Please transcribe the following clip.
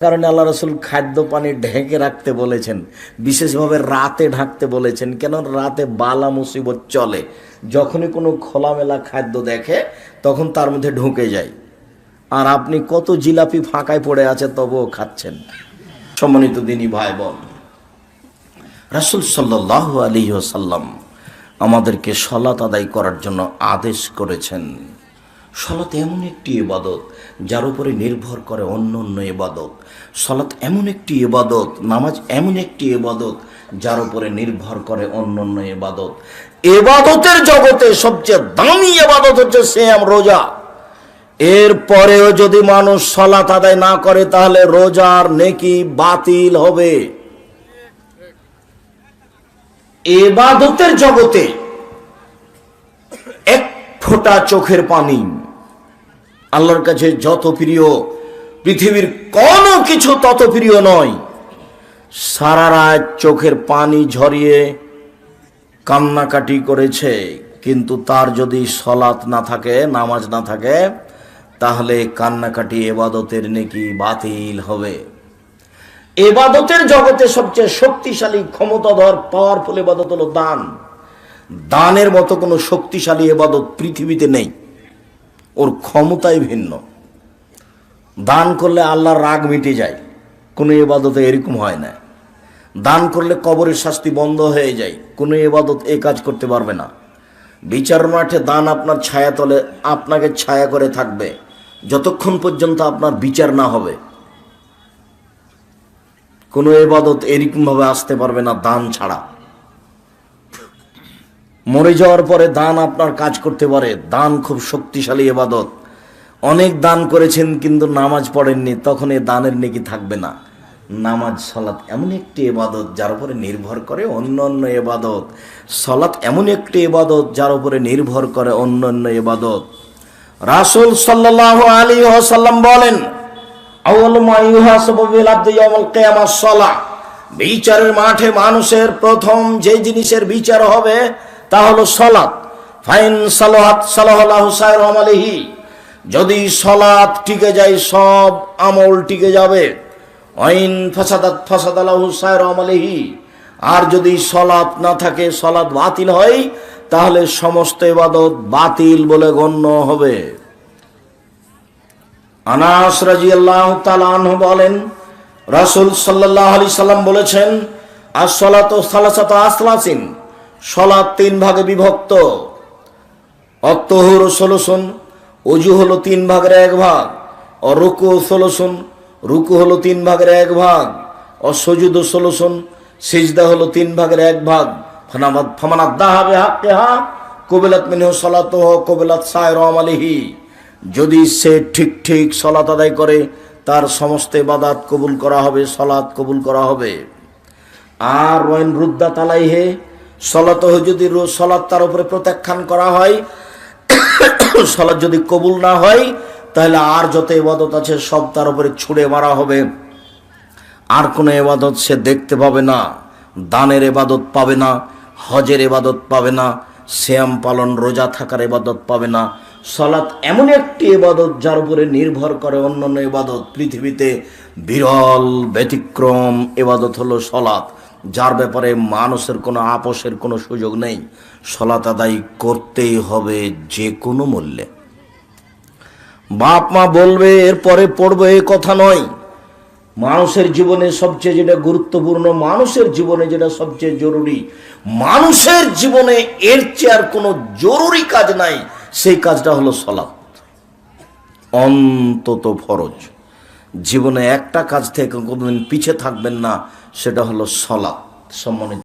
কারণে আল্লাহ রসুল খাদ্য পানি ঢেকে রাখতে বলেছেন, বিশেষভাবে রাতে ঢাকতে বলেছেন। কেন? রাতে বালা মুসিবত চলে, যখনই কোনো খোলামেলা খাদ্য দেখে তখন তার মধ্যে ঢুকে যায়। আর আপনি কত জিলাপি ফাঁকায় পড়ে আছে তবুও খাচ্ছেন। সম্মানিত দিনী ভাই বোন, রাসূল সাল্লাল্লাহু আলাইহি ওয়াসাল্লাম আমাদেরকে সালাত আদায় করার জন্য আদেশ করেছেন। সালাত এমন একটি ইবাদত যার উপরে নির্ভর করে অন্য অন্য ইবাদত। সালাত এমন একটি ইবাদত, নামাজ এমন একটি ইবাদত যার উপরে নির্ভর করে অন্য অন্য ইবাদত। ইবাদতের জগতে সবচেয়ে দামি ইবাদত হচ্ছে সিয়াম, রোজা। এরপরেও যদি মানুষ সালাত আদায় না করে তাহলে রোজার নেকি বাতিল হবে। ইবাদতের জগতে এক ফোঁটা চোখের পানি আল্লাহর কাছে যত প্রিয়, পৃথিবীর কোনো কিছু তত প্রিয় নয়। সারা রাত চোখের পানি ঝরিয়ে কান্নাকাটি করেছে, কিন্তু তার যদি সালাত না থাকে, নামাজ না থাকে, তাহলে কান্নাকাটি ইবাদতের নেকি বাতিল হবে। ইবাদতের জগতে সবচেয়ে শক্তিশালী, ক্ষমতাধর, পাওয়ারফুল ইবাদত হলো দান। দানের মতো কোনো শক্তিশালী ইবাদত পৃথিবীতে নেই, ওর ক্ষমতাই ভিন্ন। দান করলে আল্লাহর রাগ মিটে যায়, কোনো ইবাদতে এরকম হয় না। দান করলে কবরের শাস্তি বন্ধ হয়ে যায়, কোনো ইবাদত এই কাজ করতে পারবে না। বিচার মাঠে দান আপনার ছায়া তলে আপনাকে ছায়া করে থাকবে যতক্ষণ পর্যন্ত আপনার বিচার না হবে। কোনো ইবাদত এরকম ভাবে আসতে পারবে না দান ছাড়া। মরে যাওয়ার পরে দান আপনার কাজ করতে পারে। দান খুব শক্তিশালী ইবাদত। অনেক দান করেছেন কিন্তু নামাজ পড়েননি, তখন এই দানের নেকি থাকবে না। নামাজ, সালাত এমন একটি ইবাদত যার উপরে নির্ভর করে অন্য অন্য ইবাদত। সালাত এমন একটি ইবাদত যার উপরে নির্ভর করে অন্য অন্য ইবাদত। রাসূল সাল্লাল্লাহু আলাইহি ওয়াসাল্লাম বলেন, আউয়ালু মা ইউহাসাবু বিল আবদি ইয়াউমাল কিয়ামাস সালাহ। বিচারের মাঠে মানুষের প্রথম যে জিনিসের বিচার হবে তা হলো সালাত। ফাইন সালাহাত সালাহাল্লাহু সাইরু আমালিহি। যদি সালাত টিকে যায় সব আমল টিকে যাবে। ওয়াইন ফাসাদাত ফাসাদাল্লাহু সাইরু আমালিহি। আর যদি সালাত না থাকে, সালাত বাতিল হয়, তাহলে সমস্ত ইবাদত বাতিল বলে গণ্য হবে। আনাস রাদিয়াল্লাহু তাআলা আনহু বলেন, রাসূল সাল্লাল্লাহু আলাইহি সাল্লাম বলেছেন, আস-সালাতু সালাসাতু আসলাসিন। সালাত তিন ভাগে বিভক্ত। অত-তুহুর সলুসুন, ওযু হলো তিন ভাগের এক ভাগ। ও রুকু সলুসুন, রুকু হলো তিন ভাগের এক ভাগ। ও সুজুদু সলুসুন, সিজদা হলো তিন ভাগের এক ভাগ। ফামানাদ্দাহা বিহাক্কিহা কুবিলাত মিনহু সালাতুহু কুবিলাত সাইরু আমালিহি। যদি সে ঠিক ঠিক সালাত আদায় করে তার সমস্ত ইবাদত কবুল করা হবে, সালাত কবুল করা হবে। আর ওয়াইন রুদ্দাত আলাইহি, সালাত যদি সালাত তার উপরে প্রত্যাখ্যান করা হয়, সালাত যদি কবুল না হয়, তাহলে আর যত ইবাদত আছে সব তার উপরে ছুঁড়ে মারা হবে। আর কোনো ইবাদত সে দেখতে পাবে না। দানের ইবাদত পাবে না, হজের ইবাদত পাবে না, সিয়াম পালন, রোজা থাকার ইবাদত পাবে না। সালাত এমন একটি ইবাদত যার উপরে নির্ভর করে অন্যান্য ইবাদত। পৃথিবীতে বিরল ব্যতিক্রম ইবাদত হলো সালাত, যার ব্যাপারে মানুষের কোনো আপোষের কোনো সুযোগ নেই। সালাত আদায় করতেই হবে যে কোনো মূল্যে। বাপ মা বলবে এরপরে পড়বে, এই কথা নয়। মানুষের জীবনে সবচেয়ে যেটা গুরুত্বপূর্ণ, মানুষের জীবনে যেটা সবচেয়ে জরুরি, মানুষের জীবনে এর চেয়ে আর কোনো জরুরি কাজ নাই। সেই কাজটা হলো সালাত। অন্তত ফরজ। জীবনে একটা কাজ থেকে কোনোদিন পিছে থাকবেন না, সেটা হলো সালাত। সম্মানিত